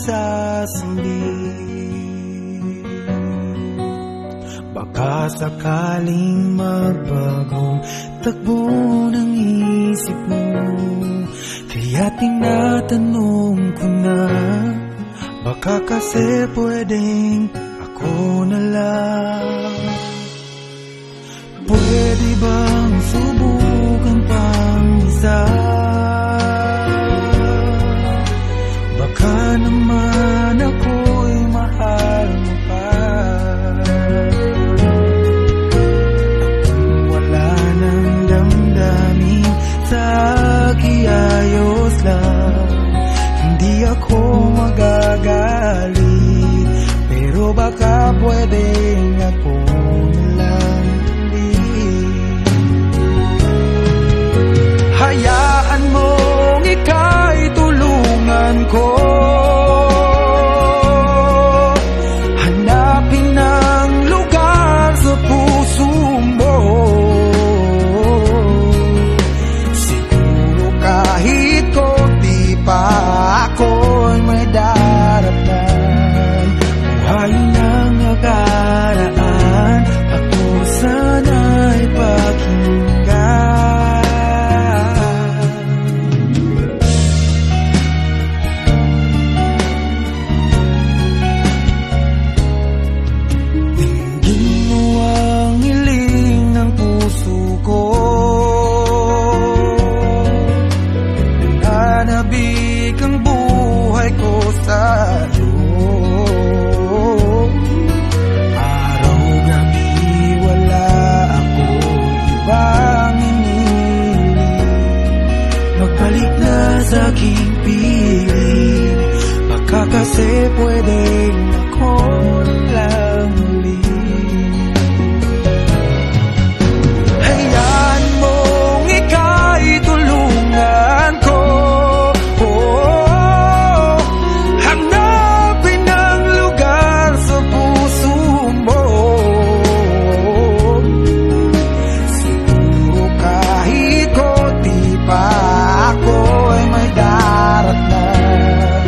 nagsasambit. Baka sakaling magbagong takbo ng isip mo, kaya tinatanong ko na, baka kasi pwedeng ako na lang. Pwede bang subukan pang isa? Baka naman ako'y mahal mo pa. Kung wala nang damdamin sa kiayos lang, hindi ako magagalit, pero baka pwedeng ako na lang. Hayaan mong ika'y tulungan ko, hanapin ang lugar sa puso mo. Siguro kahit konti pa ako'y may daraptan. Buhayin ang nakaraan, ako sana'y pakinggan. Sa aking piling, baka kasi pwedeng ako lang ulit. Hayaan mong ika'y tulungan ko, hanapin ang lugar sa puso mo. Siguro kahit konti pa ako'y may daratnan.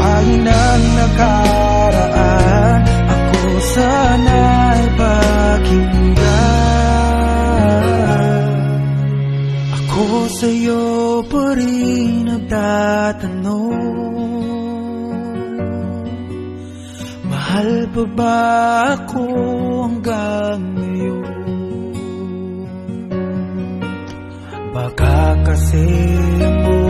Buhayin ang nakaraan, ako sana'y pakinggan. Ako sa'yo pa rin nagtatanong, mahal pa ba ako hanggang ngayon? Baka kasi ako